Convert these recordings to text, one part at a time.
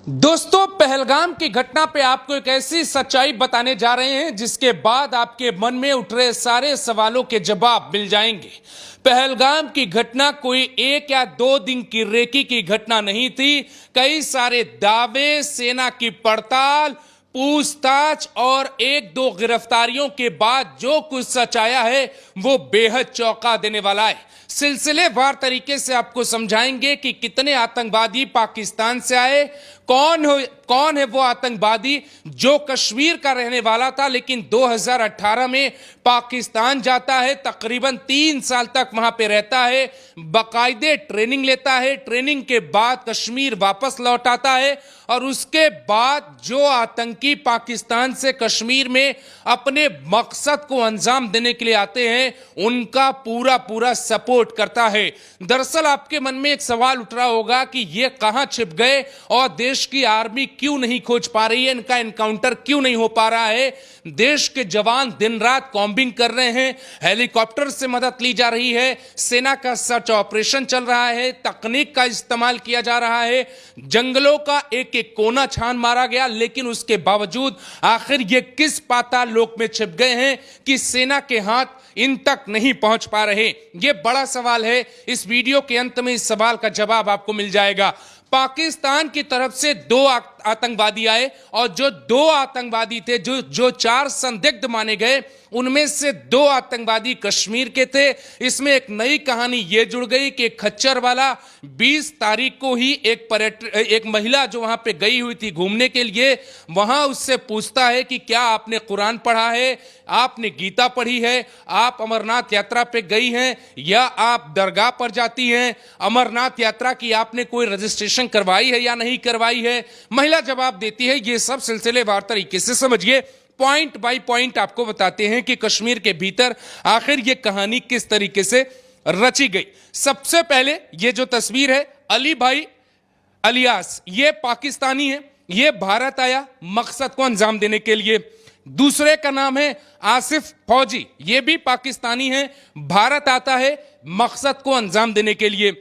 दोस्तों, पहलगाम की घटना पे आपको एक ऐसी सच्चाई बताने जा रहे हैं जिसके बाद आपके मन में उठ रहे सारे सवालों के जवाब मिल जाएंगे। पहलगाम की घटना कोई एक या दो दिन की रेकी की घटना नहीं थी। कई सारे दावे, सेना की पड़ताल, पूछताछ और एक दो गिरफ्तारियों के बाद जो कुछ सच आया है वो बेहद चौंका देने वाला है। सिलसिलेवार तरीके से आपको समझाएंगे कि कितने आतंकवादी पाकिस्तान से आए, कौन है वो आतंकवादी जो कश्मीर का रहने वाला था लेकिन 2018 में पाकिस्तान जाता है, तकरीबन 3 साल तक वहां पे रहता है, बाकायदे ट्रेनिंग लेता है, ट्रेनिंग के बाद कश्मीर वापस लौट आता है और उसके बाद जो आतंकी पाकिस्तान से कश्मीर में अपने मकसद को अंजाम देने के लिए आते हैं उनका पूरा पूरा सपोर्ट करता है। दरअसल आपके मन में एक सवाल उठ रहा होगा कि ये कहां छिप गए और देश की आर्मी क्यों नहीं खोज पा रही है, इनका एनकाउंटर क्यों नहीं हो पा रहा है। देश के जवान दिन रात कॉम्बिंग कर रहे हैं, हेलीकॉप्टर से मदद ली जा रही है, सेना का सर्च ऑपरेशन चल रहा है, तकनीक का इस्तेमाल किया जा रहा है, जंगलों का एक एक कोना छान मारा गया, लेकिन उसके बावजूद आखिर ये किस पाताल लोक में छिप गए हैं कि सेना के हाथ इन तक नहीं पहुंच पा रहे। ये बड़ा सवाल है। इस वीडियो के अंत में इस सवाल का जवाब आपको मिल जाएगा। पाकिस्तान की तरफ से 2 आतंकवादी आए और जो 2 आतंकवादी थे, जो 4 संदिग्ध माने गए, उनमें से 2 आतंकवादी कश्मीर के थे। इसमें एक नई कहानी यह जुड़ गई कि खच्चर वाला 20 तारीख को ही एक महिला जो वहां पे गई हुई थी घूमने के लिए, वहां उससे पूछता है कि क्या आपने कुरान पढ़ा है, आपने गीता पढ़ी है, आप अमरनाथ यात्रा पे गई हैं या आप दरगाह पर जाती हैं, अमरनाथ यात्रा की आपने कोई रजिस्ट्रेशन करवाई है या नहीं करवाई है। महिला जवाब देती है। ये सब सिलसिलेवार तरीके से समझिए, पॉइंट बाय पॉइंट आपको बताते हैं कि कश्मीर के भीतर आखिर ये कहानी किस तरीके से रची गई। सबसे पहले ये जो तस्वीर है, अली भाई अलियास, ये पाकिस्तानी है, ये भारत आया मकसद को अंजाम देने के लिए। दूसरे का नाम है आसिफ फौजी, ये भी पाकिस्तानी है, भारत आता है मकसद को अंजाम देने के लिए।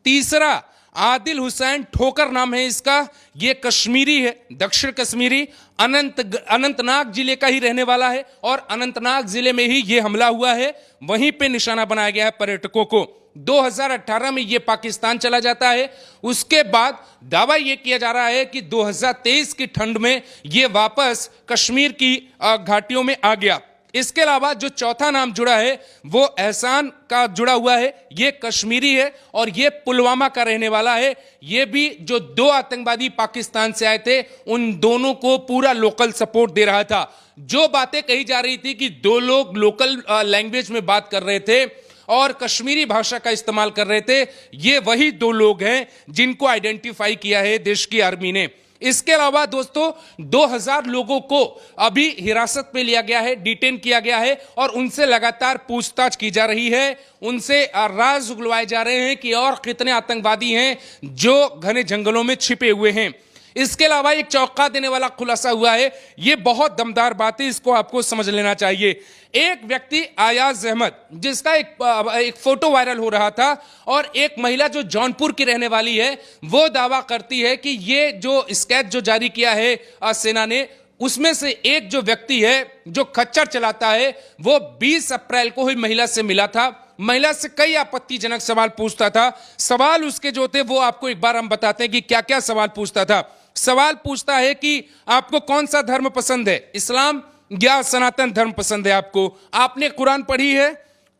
तीसरा आदिल हुसैन ठोकर नाम है इसका, ये कश्मीरी है, दक्षिण कश्मीरी, अनंतनाग जिले का ही रहने वाला है और अनंतनाग जिले में ही ये हमला हुआ है, वहीं पे निशाना बनाया गया है पर्यटकों को। 2018 में ये पाकिस्तान चला जाता है। उसके बाद दावा ये किया जा रहा है कि 2023 की ठंड में ये वापस कश्मीर की घाटियों में आ गया। इसके अलावा जो चौथा नाम जुड़ा है वो एहसान का जुड़ा हुआ है, ये कश्मीरी है और ये पुलवामा का रहने वाला है। ये भी जो 2 आतंकवादी पाकिस्तान से आए थे उन दोनों को पूरा लोकल सपोर्ट दे रहा था। जो बातें कही जा रही थी कि 2 लोग लोकल लैंग्वेज में बात कर रहे थे और कश्मीरी भाषा का इस्तेमाल कर रहे थे, ये वही 2 लोग हैं जिनको आइडेंटिफाई किया है देश की आर्मी ने। इसके अलावा दोस्तों 2000 लोगों को अभी हिरासत में लिया गया है, डिटेन किया गया है और उनसे लगातार पूछताछ की जा रही है। उनसे राज उगलवाए जा रहे हैं कि और कितने आतंकवादी हैं जो घने जंगलों में छिपे हुए हैं। इसके अलावा एक चौंका देने वाला खुलासा हुआ है, यह बहुत दमदार बात है, इसको आपको समझ लेना चाहिए। एक व्यक्ति अयाज अहमद, जिसका एक फोटो वायरल हो रहा था, और एक महिला जो जौनपुर की रहने वाली है, वो दावा करती है कि ये जो स्केच जो जारी किया है सेना ने, उसमें से एक जो व्यक्ति है जो खच्चर चलाता है वो 20 अप्रैल को ही महिला से मिला था, महिला से कई आपत्तिजनक सवाल पूछता था। सवाल उसके जो थे वो आपको एक बार हम बताते हैं कि क्या क्या सवाल पूछता था। सवाल पूछता है कि आपको कौन सा धर्म पसंद है, इस्लाम या सनातन धर्म पसंद है आपको, आपने कुरान पढ़ी है,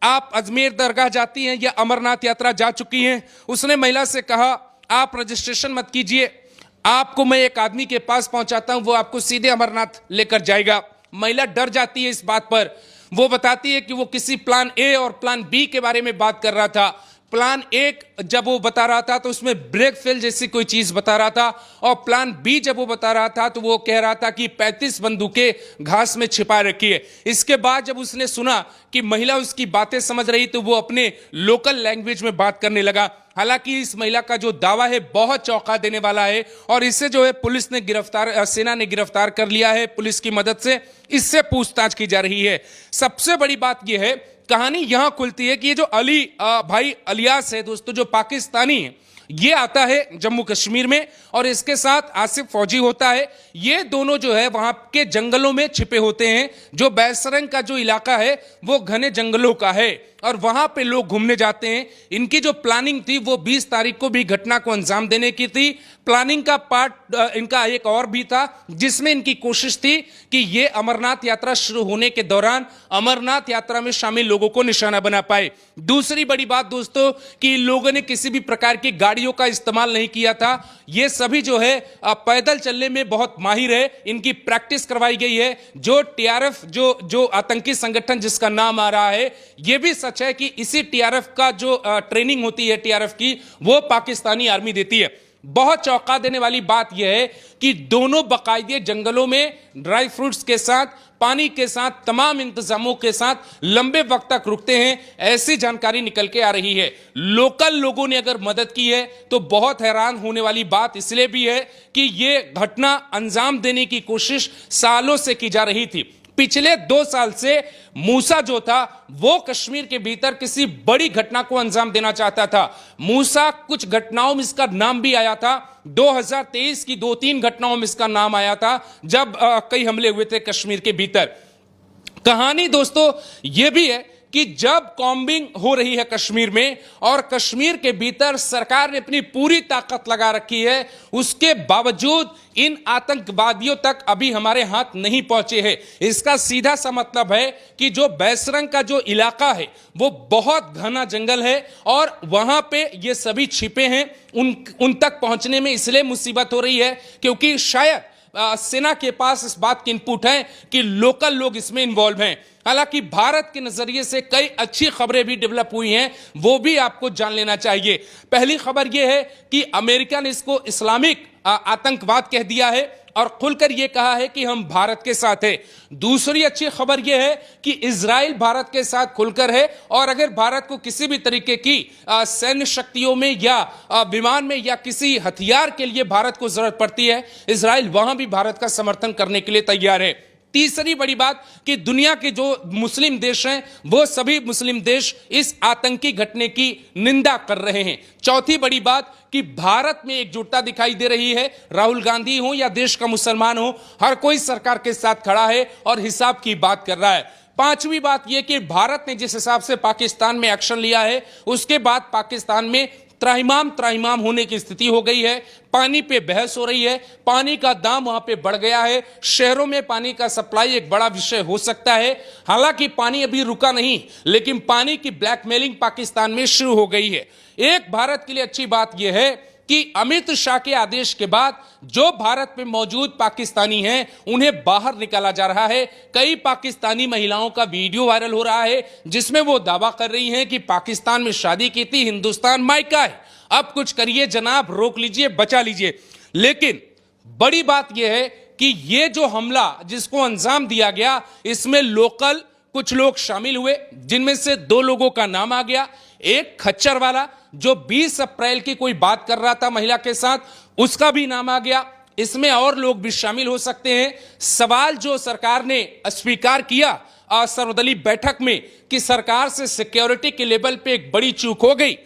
आप अजमेर दरगाह जाती हैं या अमरनाथ यात्रा जा चुकी हैं। उसने महिला से कहा आप रजिस्ट्रेशन मत कीजिए, आपको मैं एक आदमी के पास पहुंचाता हूं, वो आपको सीधे अमरनाथ लेकर जाएगा। महिला डर जाती है इस बात पर। वो बताती है कि वो किसी प्लान ए और प्लान बी के बारे में बात कर रहा था। प्लान ए जब वो बता रहा था तो उसमें ब्रेक फेल जैसी कोई चीज बता रहा था, और प्लान बी जब वो बता रहा था तो वो कह रहा था कि 35 बंदूकें घास में छिपा रखी है। इसके बाद जब उसने सुना कि महिला उसकी बातें समझ रही तो वो अपने लोकल लैंग्वेज में बात करने लगा। हालांकि इस महिला का जो दावा है बहुत चौंका देने वाला है और इसे जो है पुलिस ने सेना ने गिरफ्तार कर लिया है पुलिस की मदद से। इससे पूछताछ की जा रही है। सबसे बड़ी बात यह है, कहानी यहां खुलती है कि ये जो अली भाई अलियास है दोस्तों, जो पाकिस्तानी है, ये आता है जम्मू कश्मीर में और इसके साथ आसिफ फौजी होता है। ये दोनों जो है वहां के जंगलों में छिपे होते हैं। जो बैसरंग का जो इलाका है वो घने जंगलों का है और वहां पे लोग घूमने जाते हैं। इनकी जो प्लानिंग थी वो 20 तारीख को भी घटना को अंजाम देने की थी। प्लानिंग का पार्ट इनका एक और भी था जिसमें इनकी कोशिश थी कि ये अमरनाथ यात्रा शुरू होने के दौरान अमरनाथ यात्रा में शामिल लोगों को निशाना बना पाए। दूसरी बड़ी बात दोस्तों कि लोगों ने किसी भी प्रकार की गाड़ियों का इस्तेमाल नहीं किया था। ये सभी जो है पैदल चलने में बहुत माहिर है। इनकी प्रैक्टिस करवाई गई है। जो टीआरएफ जो आतंकी संगठन जिसका नाम आ रहा है, यह भी सच है कि इसी टीआरएफ का जो ट्रेनिंग होती है टीआरएफ की, वो पाकिस्तानी आर्मी देती है। बहुत चौंका देने वाली बात यह है कि दोनों बाकायदे जंगलों में ड्राई फ्रूट्स के साथ, पानी के साथ, तमाम इंतजामों के साथ लंबे वक्त तक रुकते हैं, ऐसी जानकारी निकल के आ रही है। लोकल लोगों ने अगर मदद की है तो बहुत हैरान होने वाली बात इसलिए भी है कि यह घटना अंजाम देने की कोशिश सालों से की जा रही थी। पिछले 2 साल से मूसा जो था वो कश्मीर के भीतर किसी बड़ी घटना को अंजाम देना चाहता था। मूसा कुछ घटनाओं में इसका नाम भी आया था। 2023 की 2-3 घटनाओं में इसका नाम आया था जब कई हमले हुए थे कश्मीर के भीतर। कहानी दोस्तों यह भी है कि जब कॉम्बिंग हो रही है कश्मीर में और कश्मीर के भीतर सरकार ने अपनी पूरी ताकत लगा रखी है, उसके बावजूद इन आतंकवादियों तक अभी हमारे हाथ नहीं पहुंचे हैं। इसका सीधा सा मतलब है कि जो बैसरंग का जो इलाका है वो बहुत घना जंगल है और वहां पे ये सभी छिपे हैं। उन तक पहुंचने में इसलिए मुसीबत हो रही है क्योंकि शायद सेना के पास इस बात की इनपुट है कि लोकल लोग इसमें इन्वॉल्व हैं। हालांकि भारत के नजरिए से कई अच्छी खबरें भी डेवलप हुई हैं, वो भी आपको जान लेना चाहिए। पहली खबर यह है कि अमेरिका ने इसको इस्लामिक आतंकवाद कह दिया है और खुलकर यह कहा है कि हम भारत के साथ हैं। दूसरी अच्छी खबर यह है कि इजराइल भारत के साथ खुलकर है और अगर भारत को किसी भी तरीके की सैन्य शक्तियों में या विमान में या किसी हथियार के लिए भारत को जरूरत पड़ती है, इजराइल वहां भी भारत का समर्थन करने के लिए तैयार है। तीसरी बड़ी बात कि दुनिया के जो मुस्लिम देश हैं वो सभी मुस्लिम देश इस आतंकी घटने की निंदा कर रहे हैं। चौथी बड़ी बात कि भारत में एकजुटता दिखाई दे रही है। राहुल गांधी हो या देश का मुसलमान हो, हर कोई सरकार के साथ खड़ा है और हिसाब की बात कर रहा है। पांचवी बात यह कि भारत ने जिस हिसाब से पाकिस्तान में एक्शन लिया है उसके बाद पाकिस्तान में त्राहिमाम होने की स्थिति हो गई है। पानी पे बहस हो रही है, पानी का दाम वहां पे बढ़ गया है। शहरों में पानी का सप्लाई एक बड़ा विषय हो सकता है। हालांकि पानी अभी रुका नहीं, लेकिन पानी की ब्लैकमेलिंग पाकिस्तान में शुरू हो गई है। एक भारत के लिए अच्छी बात यह है कि अमित शाह के आदेश के बाद जो भारत में मौजूद पाकिस्तानी हैं उन्हें बाहर निकाला जा रहा है। कई पाकिस्तानी महिलाओं का वीडियो वायरल हो रहा है जिसमें वो दावा कर रही हैं कि पाकिस्तान में शादी की थी, हिंदुस्तान मायका है, अब कुछ करिए जनाब, रोक लीजिए, बचा लीजिए। लेकिन बड़ी बात यह है कि ये जो हमला जिसको अंजाम दिया गया इसमें लोकल कुछ लोग शामिल हुए, जिनमें से 2 लोगों का नाम आ गया। एक खच्चर वाला जो 20 अप्रैल की कोई बात कर रहा था महिला के साथ, उसका भी नाम आ गया। इसमें और लोग भी शामिल हो सकते हैं। सवाल जो सरकार ने स्वीकार किया सर्वदलीय बैठक में कि सरकार से सिक्योरिटी के लेवल पे एक बड़ी चूक हो गई,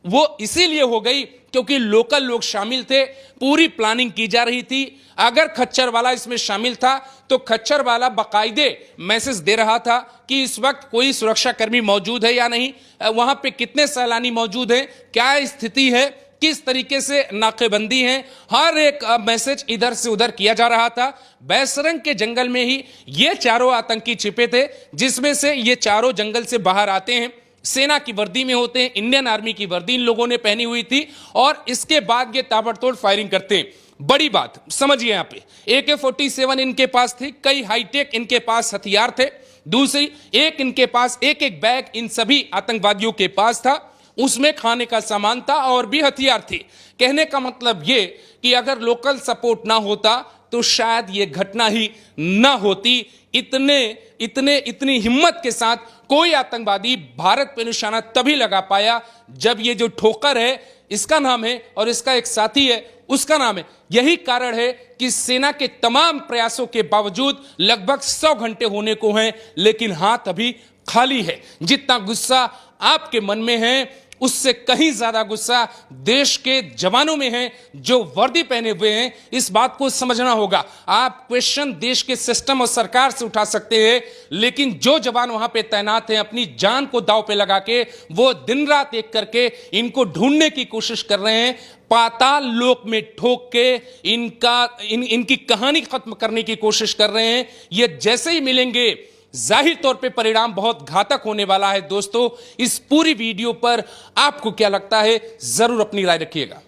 वो इसीलिए हो गई क्योंकि लोकल लोग शामिल थे, पूरी प्लानिंग की जा रही थी। अगर खच्चर वाला इसमें शामिल था तो खच्चर वाला बाकायदे मैसेज दे रहा था कि इस वक्त कोई सुरक्षाकर्मी मौजूद है या नहीं, वहां पे कितने सैलानी मौजूद हैं, क्या स्थिति है, किस तरीके से नाकेबंदी है, हर एक मैसेज इधर से उधर किया जा रहा था। बैसरंग के जंगल में ही ये चारों आतंकी छिपे थे, जिसमें से ये चारों जंगल से बाहर आते हैं, सेना की वर्दी में होते हैं, इंडियन आर्मी की वर्दी इन लोगों ने पहनी हुई थी और इसके बाद ये ताबड़तोड़ फायरिंग करते हैं। बड़ी बात समझिए, यहां पे AK-47 इनके पास थी, कई हाईटेक इनके पास हथियार थे। दूसरी, इनके पास एक बैग इन सभी आतंकवादियों के पास था, उसमें खाने का सामान था और भी हथियार थे। कहने का मतलब ये कि अगर लोकल सपोर्ट ना होता तो शायद ये घटना ही ना होती। इतनी हिम्मत के साथ कोई आतंकवादी भारत पे निशाना तभी लगा पाया जब ये जो ठोकर है इसका नाम है और इसका एक साथी है उसका नाम है। यही कारण है कि सेना के तमाम प्रयासों के बावजूद लगभग 100 घंटे होने को हैं, लेकिन हाथ अभी खाली है। जितना गुस्सा आपके मन में है उससे कहीं ज्यादा गुस्सा देश के जवानों में है जो वर्दी पहने हुए हैं। इस बात को समझना होगा। आप क्वेश्चन देश के सिस्टम और सरकार से उठा सकते हैं, लेकिन जो जवान वहां पे तैनात हैं अपनी जान को दांव पे लगा के वो दिन रात एक करके इनको ढूंढने की कोशिश कर रहे हैं, पाताल लोक में ठोक के इनकी कहानी खत्म करने की कोशिश कर रहे हैं। ये जैसे ही मिलेंगे जाहिर तौर पे परिणाम बहुत घातक होने वाला है। दोस्तों, इस पूरी वीडियो पर आपको क्या लगता है, जरूर अपनी राय रखिएगा।